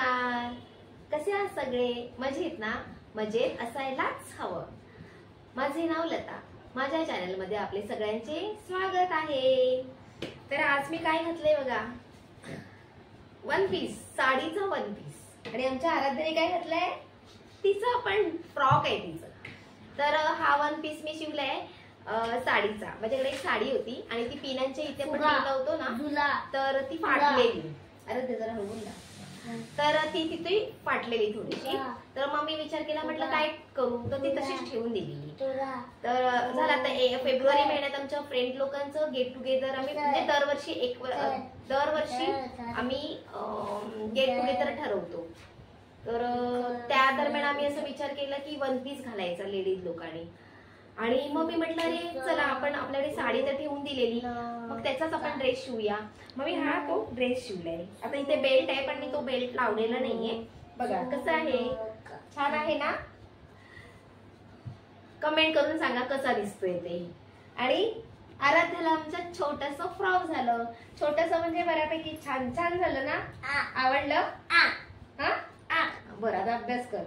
नमस्कार, कसे आहात सगळे? मजेत ना? मजेत असायलाच हवं. माझे नाव लता. माझ्या चॅनल मध्ये आपले सगळ्यांचे स्वागत आहे. तर आज मी काय घातलंय बघा, वन पीस, साडीचं वन पीस. आणि आमच्या आराध्याने काय घातलंय, तिचं पण फ्रॉक आहे तिचं. तर हा वन पीस मी शिवलाय साडीचा. माझ्याकडे एक साडी होती आणि ती पिनांच्या इथे पण लावतो ना, तर ती फाटलेली. अरे ते जरा हळवून ना, तर ती तिथे फाटलेली थोडीशी. तर मग मी विचार केला, म्हटलं काय करू, तर ती तशीच ठेवून दिली. तर झालं आता फेब्रुवारी महिन्यात आमच्या फ्रेंड लोकांचं गेट टुगेदर. आम्ही म्हणजे दरवर्षी आम्ही गेट टुगेदर ठरवतो. तर त्या दरम्यान आम्ही असं विचार केला की वन पीस घालायचा लेडीज लोकांनी. आणि मग मी म्हटलं, अरे चला आपण आपल्याकडे साडी तर ठेवून दिलेली, मग त्याचाच आपण ड्रेस शिवूया. मग मी हा तो ड्रेस शिवलाय. आता इथे बेल्ट आहे, पण मी तो बेल्ट लावलेला नाहीये. बघा कसं आहे, छान आहे ना? कमेंट करून सांगा कसा दिसतोय ते. आणि आराध्याला आमच्या छोटस फ्रॉक झालं. छोटस म्हणजे बऱ्यापैकी छान छान झालं ना? आवडलं? बरं, आता अभ्यास कर.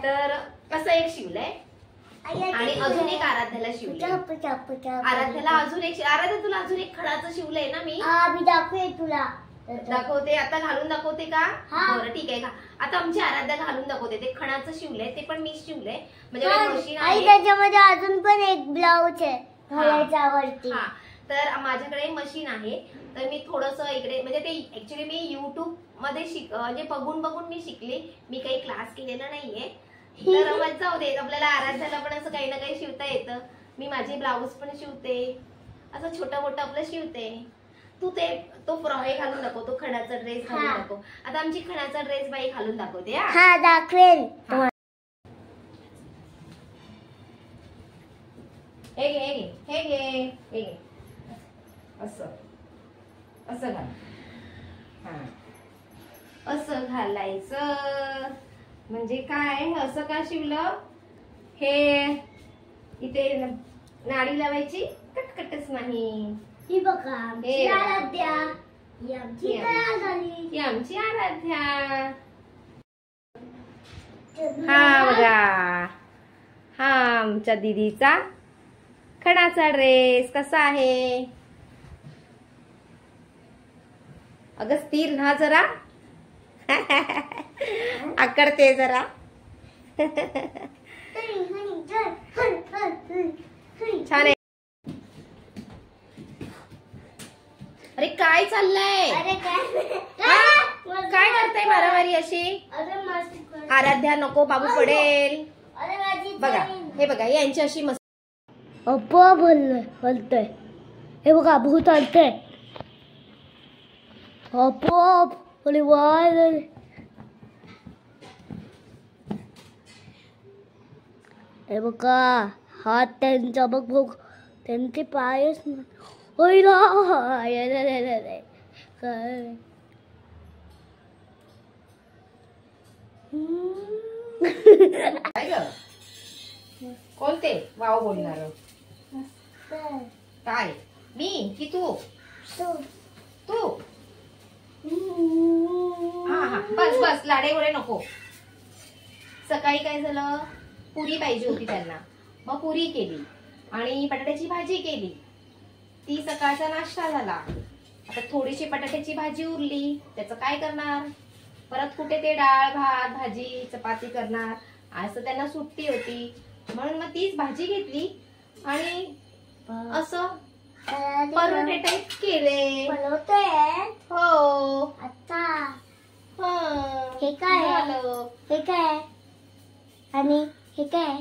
तर असं एक शिवलंय आणि अजून एक आराध्याला शिवलंय. आराध्याला अजून एक, आराध्या तुला अजून एक खणाचं शिवलंय ना मी? दाखवते तुला. दाखवते, आता घालून दाखवते का? बरं ठीक आहे का. आता आमची आराध्या घालून दाखवते. ते खणाचं शिवलंय, ते पण मी शिवलंय. म्हणजे मशीन आहे. त्याच्यामध्ये अजून पण एक ब्लाउज आहे घालायचा वरती. तर माझ्याकडे मशीन आहे. तर मी थोडस इकडे, म्हणजे ते ऍक्च्युली मी युट्यूब मध्ये म्हणजे बघून मी शिकले. मी काही क्लास केलेला नाहीये. तर मग जाऊ दे, आपल्याला आराध्याला पण असं काही ना काही शिवता येतं. मी माझे ब्लाऊज पण शिवते, असं छोटं मोठं आपलं शिवते. तू तो फ्रॉक घालून दाखव, तो खणाचा ड्रेस घालून दाखव. आता आमची खणाचा ड्रेस बाई घालून दाखवते. हा दाखवेन. हे घे असं असं घाल. असं घालायचं. म्हणजे काय, असं का शिवलं? हे इथे नाडी लावायची, कटकटच नाही. ही बघा आमची आराध्या. ही आमची आराध्या. हा बघा, हा आमच्या दीदीचा खणाचा ड्रेस कसा आहे? अगं स्थिर ना जरा, आकडते जरा. छान आहे. अरे काय चाललंय? काय करताय मारामारी अशी? आराध्या नको, बाबू पडेल. बघा हे बघा, यांची अशी मस्त बोलतोय. हे बघा भूत आलतंय. हे बघा हात त्यांचा, बघ त्यांचे पायच काय ग? कोणते वाव बोलणार? काय, मी की तू? तू हा बस लाडे गोडे नको. सकाळी काय झालं, पुरी पाहिजे होती त्यांना, मग पुरी केली आणि बटाट्याची भाजी केली. ती सकाळचा नाश्ता झाला. आता थोडीशी बटाट्याची भाजी उरली, त्याचं काय करणार? परत कुठे ते डाळ भात भाजी चपाती करणार? असं त्यांना सुट्टी होती, म्हणून मग तीच भाजी घेतली आणि असं परोठे टाईप केले. हो. आता हे काय झालं? हे काय आणि हे काय?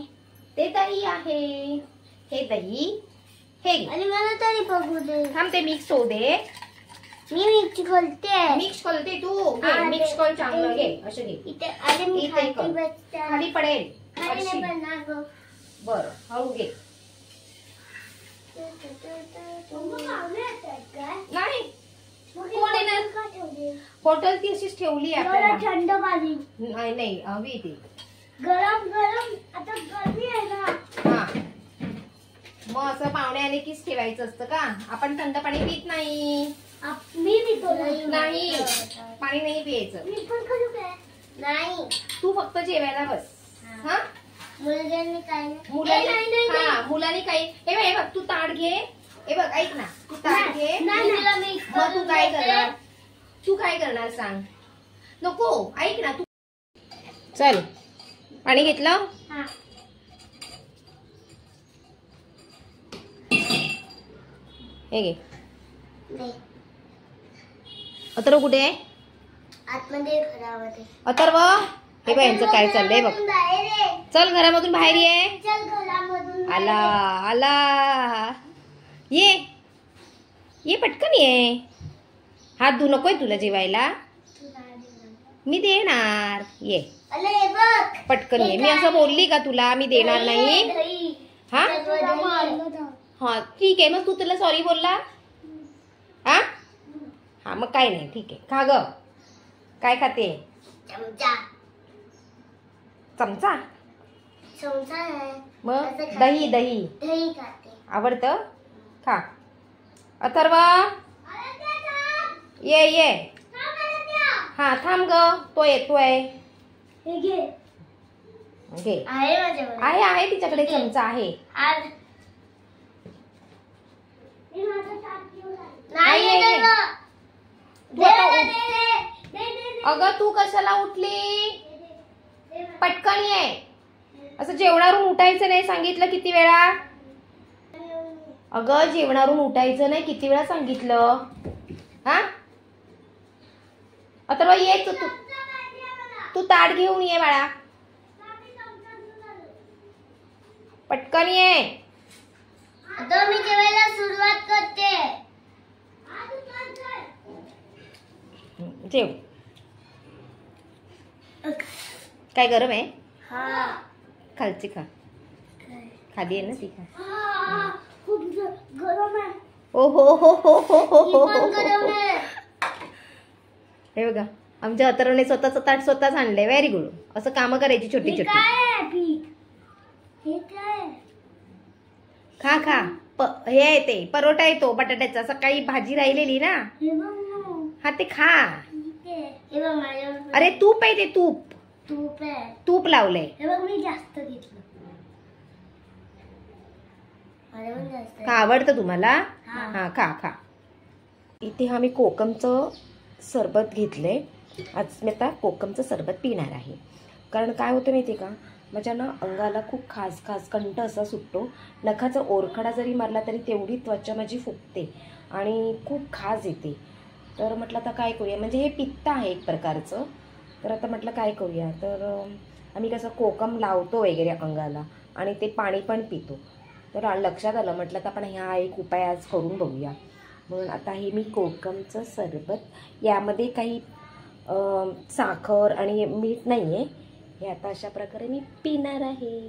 ते दही आहे. हे दही, हे आणि मला तरी बघू दे. थांब, ते मिक्स होऊ दे. मी मिक्स खोलते. तू मिक्स खोल, चांगलं घे. असं घे. इथे खाली पडेल. बरं, हळू घे. नाही कोण येणार? बॉटल ती अशीच ठेवली आपल्याला. थंड पाणी नाही हवी ती गरम. आता गरमी आहे ना. हा, मग असं पाहुणे आले कीच ठेवायचं असतं का? आपण थंड पाणी पित नाही. मी पितो नाही, पाणी नाही प्यायचं. मी पण करू काय? नाही, तू फक्त जेवायला बस. हा मुलांनी काय मुलांनी काही हे बघ तू ताट घे. हे बघ ऐक ना, तू ताट घे. मग तू काय करणार? तू काय करणार सांग. नको ऐक ना तू. चल पाणी घेतलं. हे घे. अथर्व कुठे आहे? आतमध्ये घरामध्ये. अथर्व हे बघ यांचं काय चाललंय बघ. चल घरामधून बाहेर ये. चल घरामधून. आला आला, ये ये पटकन ये. हात धु. नकोय तुला जेवायला? मी देणार. ये पटकन ये. मी असं बोलली का तुला मी देणार नाही? हा हा ठीक आहे. मग तू तुला सॉरी बोलला? हा हा मग काय नाही, ठीक आहे. खा ग. काय खाते? चमचा. चमचा? चमचा आहे. मग दही दही दही खाते. आवडतं? खा. अथर्व ये ये. हा थांब ग, तो येतोय. घे. आहे माझ्याकडे. आहे आहे तिच्याकडे चमचा आहे. अगं तू कशाला उठली? पटकन ये. असं जेवणावरून उठायचं नाही सांगितलं किती वेळा? अगं जेवणावरून उठायचं नाही किती वेळा सांगितलं? हा अथर्व ये तू ताट घेऊन ये बाळा. पटकन ये. आता मी जेवायला सुरुवात करते. जेव. काय गरम आहे? हा खालची खा. खाली आहे ना ती खा. खूप गरम आहे. ओ हो हो हो हो हो हो. गरम आहे. हे बघा आमच्या अथर्वने स्वतःच ताट स्वतःच आणलंय. Very good. असं कामं करायची छोटी छोटी. हे काय? खा खा. हे आहे ते परोठा आहे तो बटाट्याचा. सकाळी भाजी राहिलेली ना. हा ते खा. अरे तूप आहे ते तूप. तूप आहे. तूप लावलंय. हे बघ मी जास्त घेतलं. का आवडतं तुम्हाला? हा खा खा. इथे आम्ही कोकमचं सरबत घेतलंय. आज मी आता कोकमचं सरबत पिणार आहे. कारण काय होतं माहिती आहे का, माझ्या ना अंगाला खूप खास खास कंठ असा सुटतो. नखाचा ओरखडा जरी मारला तरी तेवढी त्वचा माझी फुगते आणि खूप खाज येते. तर म्हटलं आता काय करूया, म्हणजे हे पित्त आहे एक प्रकारचं. तर आता म्हटलं काय करूया, तर आम्ही कसं कोकम लावतो वगैरे अंगाला आणि ते पाणी पण पितो. तर लक्षात आलं म्हटलं तर आपण ह्या एक उपाय आज करून बघूया. म्हणून आता हे मी कोकमचं सरबत, यामध्ये काही साखर आणि मीठ नाही आहे. हे आता अशा प्रकारे मी पिणार आहे.